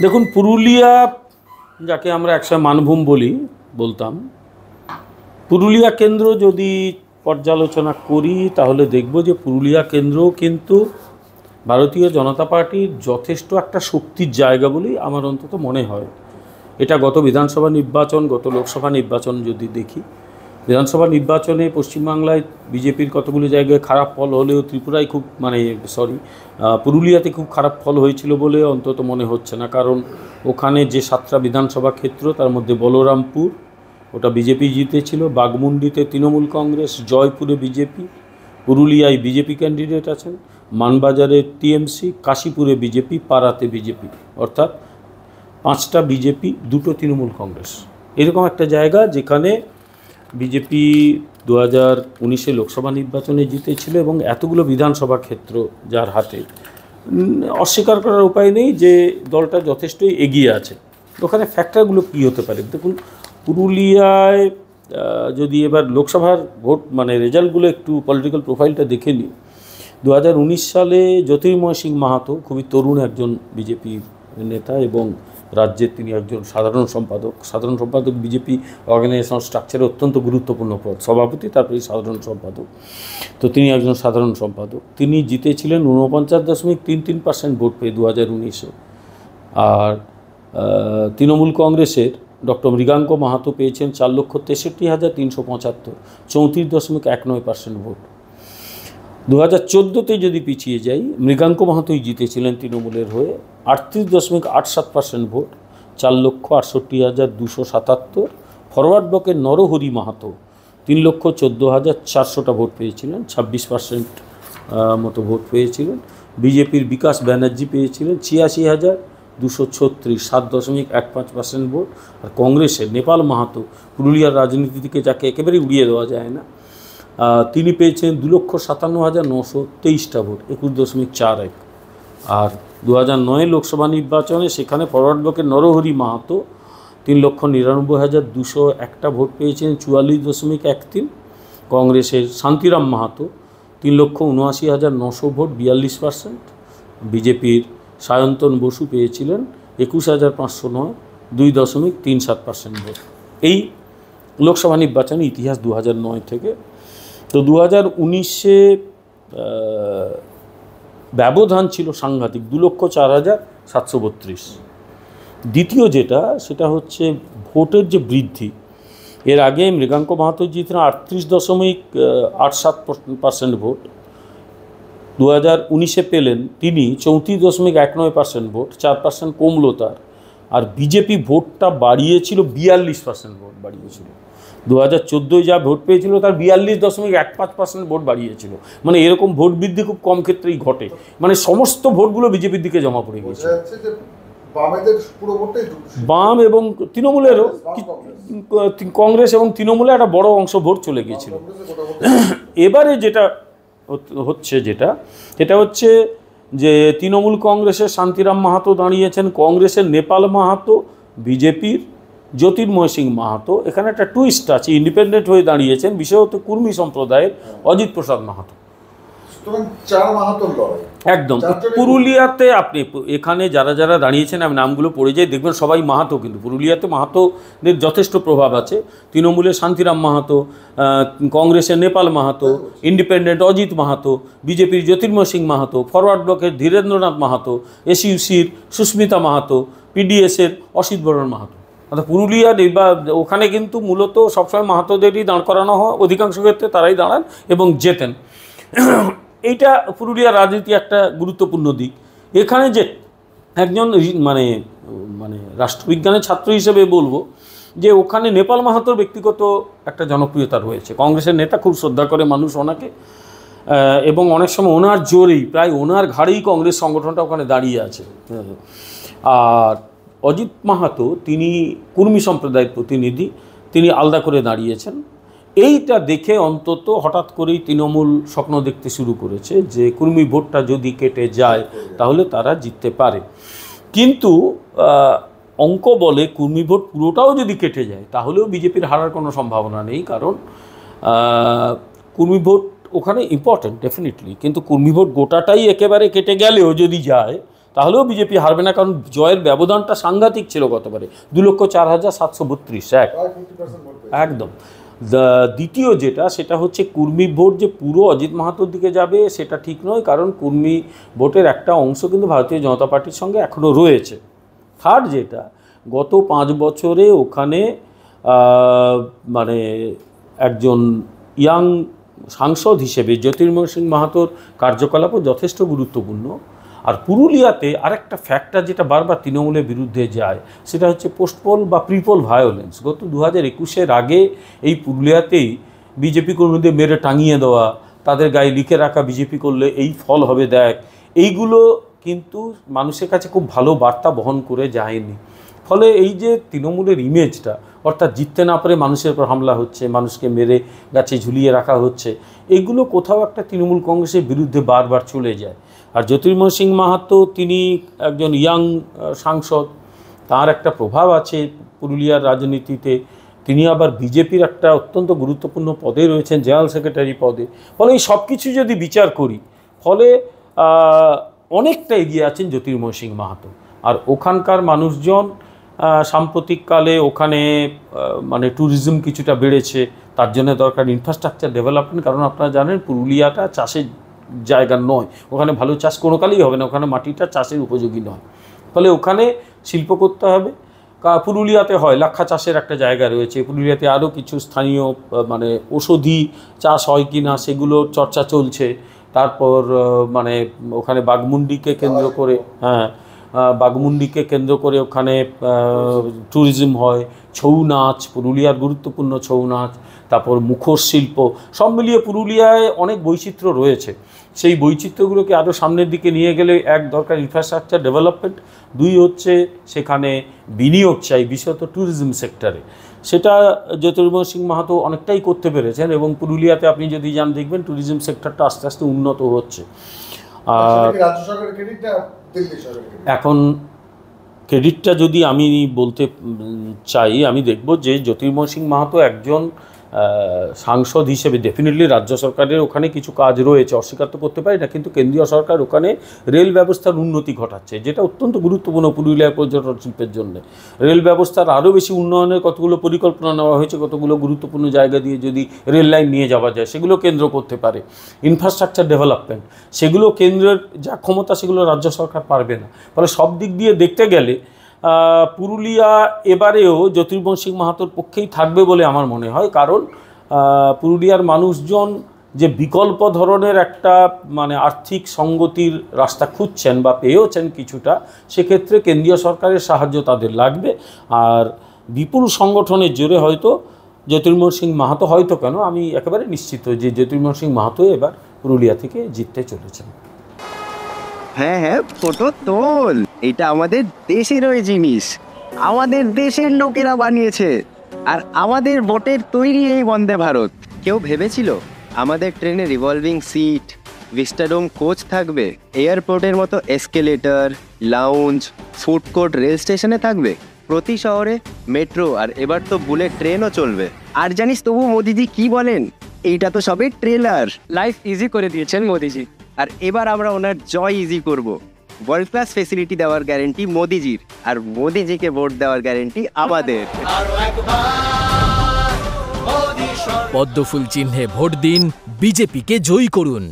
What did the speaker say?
দেখুন, পুরুলিয়া যাকে আমরা একসময় মানভূম বলতাম, পুরুলিয়া কেন্দ্র যদি পর্যালোচনা করি তাহলে দেখব যে পুরুলিয়া কেন্দ্রও কিন্তু ভারতীয় জনতা পার্টির যথেষ্ট একটা শক্তির জায়গা বলেই আমার অন্তত মনে হয়। এটা গত বিধানসভা নির্বাচন, গত লোকসভা নির্বাচন যদি দেখি, বিধানসভা নির্বাচনে পশ্চিমবাংলায় বিজেপির কতগুলো জায়গায় খারাপ ফল হলেও ত্রিপুরায় খুব পুরুলিয়াতে খুব খারাপ ফল হয়েছিল বলে অন্তত মনে হচ্ছে না। কারণ ওখানে যে 7টা বিধানসভা ক্ষেত্র, তার মধ্যে বলরামপুর ওটা বিজেপি জিতেছিল, বাগমুন্ডিতে তৃণমূল কংগ্রেস, জয়পুরে বিজেপি, পুরুলিয়ায় বিজেপি ক্যান্ডিডেট আছেন, মানবাজারে টিএমসি, কাশীপুরে বিজেপি, পাড়াতে বিজেপি, অর্থাৎ 5টা বিজেপি, 2টো তৃণমূল কংগ্রেস। এরকম একটা জায়গা যেখানে বিজেপি 2019 লোকসভা নির্বাচনে জিতেছিল এবং এতগুলো বিধানসভা ক্ষেত্র যার হাতে, অস্বীকার করার উপায় নেই যে দলটা যথেষ্টই এগিয়ে আছে। ওখানে ফ্যাক্টরগুলো কী হতে পারে দেখুন। পুরুলিয়ায় যদি এবার লোকসভার ভোট রেজাল্টগুলো একটু পলিটিক্যাল প্রোফাইলটা দেখে নিই। 2019 সালে জ্যোতির্ময় সিং মাহাতো খুবই তরুণ একজন বিজেপি নেতা এবং রাজ্যের তিনি একজন সাধারণ সম্পাদক বিজেপি অর্গানাইজেশন স্ট্রাকচারে অত্যন্ত গুরুত্বপূর্ণ পদ, সভাপতি তারপরে সাধারণ সম্পাদক। তো তিনি একজন সাধারণ সম্পাদক, তিনি জিতেছিলেন 49.33% ভোট পেয়ে 2019-এ। আর তৃণমূল কংগ্রেসের ডক্টর মৃগাঙ্ক মাহাতো পেয়েছেন 4,63,375, 34.19% ভোট। 2014-তে যদি পিছিয়ে যাই, মৃগাঙ্ক মাহাতোই জিতেছিলেন তৃণমূলের হয়ে, 38.87% ভোট, 4,68,277। ফরওয়ার্ড ব্লকের নরহরি মাহাতো 3,14,400টা ভোট পেয়েছিলেন, 26% মতো ভোট পেয়েছিলেন। বিজেপির বিকাশ ব্যানার্জি পেয়েছিলেন 86,236, 7.15% ভোট। আর কংগ্রেসের নেপাল মাহাতো, পুরুলিয়ার রাজনীতি থেকে যাকে একেবারেই উড়িয়ে দেওয়া যায় না, তিনি পেয়েছেন 2,57,923টা ভোট, 21.41। আর 2009 লোকসভা নির্বাচনে সেখানে ফরওয়ার্ড ব্লকের নরহরি মাহাতো 3,99,201টা ভোট পেয়েছেন, 44.13। কংগ্রেসের শান্তিরাম মাহাতো 3,79,900 ভোট, 42%। বিজেপির সায়ন্তন বসু পেয়েছিলেন 21,509, 2.37% ভোট। এই লোকসভা নির্বাচনের ইতিহাস 2009 থেকে। তো 2019-এ ব্যবধান ছিল সাংঘাতিক, 2,04,732। দ্বিতীয় সেটা হচ্ছে ভোটের যে বৃদ্ধি। এর আগে মৃগাঙ্ক মাহাতো জিতেন 38.87% ভোট, 2019-এ পেলেন তিনি 34.19% ভোট, 4% কমলো তার। আর বিজেপি ভোটটা বাড়িয়েছিল, 42% ভোট বাড়িয়েছিল। 2014-এ যা ভোট পেয়েছিল তার 42.15% ভোট বাড়িয়েছিল। এরকম ভোট বৃদ্ধি খুব কম ক্ষেত্রেই ঘটে। সমস্ত ভোটগুলো বিজেপির দিকে জমা পড়ে গেছে। বাম এবং তৃণমূলেরও, কংগ্রেস এবং তৃণমূলে একটা বড় অংশ ভোট চলে গিয়েছিল। এবারে যেটা হচ্ছে সেটা হচ্ছে যে তৃণমূল কংগ্রেসের শান্তিরাম মাহাতো দাঁড়িয়েছেন, কংগ্রেসের নেপাল মাহাতো, বিজেপির জ্যোতির্ময় সিং মাহাতো। এখানে একটা টুইস্ট আছে, ইন্ডিপেন্ডেন্ট হয়ে দাঁড়িয়েছেন বিশেষত কুর্মী সম্প্রদায়ের অজিত প্রসাদ মাহাতো। একদম পুরুলিয়াতে আপনি এখানে যারা যারা দাঁড়িয়েছেন, আমি নামগুলো পড়ে যাই, দেখবেন সবাই মাহাতো। কিন্তু পুরুলিয়াতে মাহাতোদের যথেষ্ট প্রভাব আছে। তৃণমূলের শান্তিরাম মাহাতো, কংগ্রেসের নেপাল মাহাতো, ইন্ডিপেন্ডেন্ট অজিত মাহাতো, বিজেপির জ্যোতির্ময় সিং মাহাতো, ফরওয়ার্ড ব্লকের ধীরেন্দ্রনাথ মাহাতো, এসইউসির সুস্মিতা মাহাতো, পিডিএসের অসিত বরণ মাহাতো। অর্থাৎ পুরুলিয়া ওখানে কিন্তু মূলত সবসময় মাহাতোদেরই দাঁড় করানো হয়, অধিকাংশ ক্ষেত্রে তারাই দাঁড়ান এবং জেতেন। এইটা পুরুলিয়ার রাজনীতি একটা গুরুত্বপূর্ণ দিক। এখানে যে একজন রাষ্ট্রবিজ্ঞানের ছাত্র হিসেবে বলবো যে ওখানে নেপাল মাহাতোর ব্যক্তিগত একটা জনপ্রিয়তা রয়েছে। কংগ্রেসের নেতা খুব শ্রদ্ধা করে মানুষ ওনাকে, এবং অনেক সময় ওনার জোরেই, প্রায় ওনার ঘাড়েই কংগ্রেস সংগঠনটা ওখানে দাঁড়িয়ে আছে। আর অজিত মাহাতো তিনি কুর্মী সম্প্রদায়ের প্রতিনিধি, তিনি আলাদা করে দাঁড়িয়েছেন। এইটা দেখে অন্তত হঠাৎ করেই তৃণমূল স্বপ্ন দেখতে শুরু করেছে যে কুর্মী ভোটটা যদি কেটে যায় তাহলে তারা জিততে পারে। কিন্তু অঙ্ক বলে কুর্মী ভোট পুরোটাও যদি কেটে যায় তাহলেও বিজেপির হারার কোনো সম্ভাবনা নেই, কারণ কুর্মী ভোট ওখানে ইম্পর্টেন্ট ডেফিনেটলি, কিন্তু কুর্মী ভোট গোটাটাই একেবারে কেটে গেলেও যদি যায় তাহলেও বিজেপি হারবে না, কারণ জয়ের ব্যবধানটা সাংঘাতিক ছিল গতবারে, 2,04,732 একদম। দ্বিতীয় যেটা, সেটা হচ্ছে কুর্মী ভোট যে পুরো অজিত মাহাতোর দিকে যাবে সেটা ঠিক নয়, কারণ কুর্মী ভোটের একটা অংশ কিন্তু ভারতীয় জনতা পার্টির সঙ্গে এখনও রয়েছে। থার্ড যেটা, গত 5 বছরে ওখানে মানে একজন ইয়াং সাংসদ হিসেবে জ্যোতির্ময় সিং মাহাতোর কার্যকলাপও যথেষ্ট গুরুত্বপূর্ণ। আর পুরুলিয়াতে আরেকটা ফ্যাক্টর যেটা বারবার তৃণমূলের বিরুদ্ধে যায়, সেটা হচ্ছে পোস্টপোল বা প্রিপোল ভায়োলেন্স। গত 2021-এর আগে এই পুরুলিয়াতেই বিজেপি কর্মীদের মেরে টাঙিয়ে দেওয়া, তাদের গায়ে লিখে রাখা বিজেপি করলে এই ফল হবে দেখ, এইগুলো কিন্তু মানুষের কাছে খুব ভালো বার্তা বহন করে যায়নি। ফলে এই যে তৃণমূলের ইমেজটা, অর্থাৎ জিততে না পারে মানুষের উপর হামলা হচ্ছে, মানুষকে মেরে গাছে ঝুলিয়ে রাখা হচ্ছে, এগুলো কোথাও একটা তৃণমূল কংগ্রেসের বিরুদ্ধে বারবার চলে যায়। আর জ্যোতির্ময় সিং মাহাতো তিনি একজন ইয়াং সাংসদ, তার একটা প্রভাব আছে পুরুলিয়ার রাজনীতিতে। তিনি আবার বিজেপির একটা অত্যন্ত গুরুত্বপূর্ণ পদে রয়েছেন, জেনারেল সেক্রেটারি পদে। ফলে এই সব কিছু যদি বিচার করি, ফলে অনেকটা এগিয়ে আছেন জ্যোতির্ময় সিং মাহাতো। আর ওখানকার মানুষজন সাম্প্রতিককালে ওখানে মানে ট্যুরিজম কিছুটা বেড়েছে, তার জন্য দরকার ইনফ্রাস্ট্রাকচার ডেভেলপমেন্ট। কারণ আপনারা জানেন পুরুলিয়াটা চাষের জায়গা নয়, ওখানে ভালো চাষ কোনো কালেই হবে না, ওখানে মাটিটা চাষের উপযোগী নয়। ফলে ওখানে শিল্প করতে হবে। পুরুলিয়াতে হয় লাক্ষা চাষের একটা জায়গা রয়েছে, পুরুলিয়াতে আরও কিছু স্থানীয় মানে ওষুধি চাষ হয় কি না সেগুলোর চর্চা চলছে। তারপর মানে ওখানে বাঘমুন্ডিকে কেন্দ্র করে, বাঘমুন্ডিকে কেন্দ্র করে ওখানে ট্যুরিজম হয়, ছৌ নাচ, পুরুলিয়ার গুরুত্বপূর্ণ ছৌ নাচ, তারপর মুখোশ শিল্প, সব মিলিয়ে পুরুলিয়ায় অনেক বৈচিত্র্য রয়েছে। সেই বৈচিত্র্যগুলোকে আরও সামনের দিকে নিয়ে গেলে এক দরকার ইনফ্রাস্ট্রাকচার ডেভেলপমেন্ট, দুই হচ্ছে সেখানে বিনিয়োগ চাই, বিশেষত ট্যুরিজম সেক্টরে। সেটা জ্যোতির্ময় সিং মাহাতো অনেকটাই করতে পেরেছেন, এবং পুরুলিয়াতে আপনি যদি যান দেখবেন ট্যুরিজম সেক্টরটা আস্তে আস্তে উন্নত হচ্ছে। এখন ক্রেডিটটা যদি আমি বলতে চাই, আমি দেখব যে জ্যোতির্ময় সিং মাহাতো একজন সাংসদ হিসেবে ডেফিনেটলি রাজ্য সরকারের ওখানে কিছু কাজ রয়েছে, অস্বীকার তো করতে পারি না, কিন্তু কেন্দ্রীয় সরকার ওখানে রেল ব্যবস্থার উন্নতি ঘটাচ্ছে, যেটা অত্যন্ত গুরুত্বপূর্ণ পুরুলিয়া পর্যটন শিল্পের জন্য। রেল ব্যবস্থার আরও বেশি উন্নয়নের কতগুলো পরিকল্পনা নেওয়া হয়েছে, কতগুলো গুরুত্বপূর্ণ জায়গা দিয়ে যদি রেল লাইন নিয়ে যাওয়া যায় সেগুলো কেন্দ্র করতে পারে। ইনফ্রাস্ট্রাকচার ডেভেলপমেন্ট, সেগুলো কেন্দ্রের যা ক্ষমতা সেগুলো রাজ্য সরকার পারবে না। ফলে সব দিক দিয়ে দেখতে গেলে পুরুলিয়া এবারেও জ্যোতির্ময় সিং মাহাতোর পক্ষেই থাকবে বলে আমার মনে হয়। কারণ পুরুলিয়ার মানুষজন যে বিকল্প ধরনের একটা মানে আর্থিক সঙ্গতির রাস্তা খুঁজছেন বা পেয়েওছেন কিছুটা, সেক্ষেত্রে কেন্দ্রীয় সরকারের সাহায্য তাদের লাগবে। আর বিপুল সংগঠনের জোরে হয়তো জ্যোতির্ময় সিং মাহাতো, হয়তো কেন আমি একেবারে নিশ্চিত যে জ্যোতির্ময় সিং মাহাতো এবার পুরুলিয়া থেকে জিততে চলেছেন। হ্যাঁ হ্যাঁ, ফটো তোল, এটা আমাদের দেশের ওই জিনিস, আমাদের দেশের লোকেরা বানিয়েছে, আর আমাদের ভোটের তৈরি এই বন্দে ভারত। কেউ ভেবেছিল আমাদের ট্রেনে রিভলভিং সিট, ভিস্টাডোম কোচ থাকবে, এয়ারপোর্টের মতো escalator, lounge, food court rail স্টেশনে থাকবে, প্রতি শহরে মেট্রো, আর এবার তো বুলেট ট্রেনও চলবে। আর জানিস তবু মোদিজি কি বলেন, এইটা তো সবে ট্রেলার। লাইফ ইজি করে দিয়েছেন মোদিজি। আর এবার আমরা ওনার জয় ইজি করব। ওয়ার্ল্ড ক্লাস ফেসিলিটি দেওয়ার গ্যারেন্টি মোদিজির, আর মোদিজিকে ভোট দেওয়ার গ্যারেন্টি আমাদের। পদ্মফুল চিহ্নে ভোট দিন, বিজেপিকে জয়ী করুন।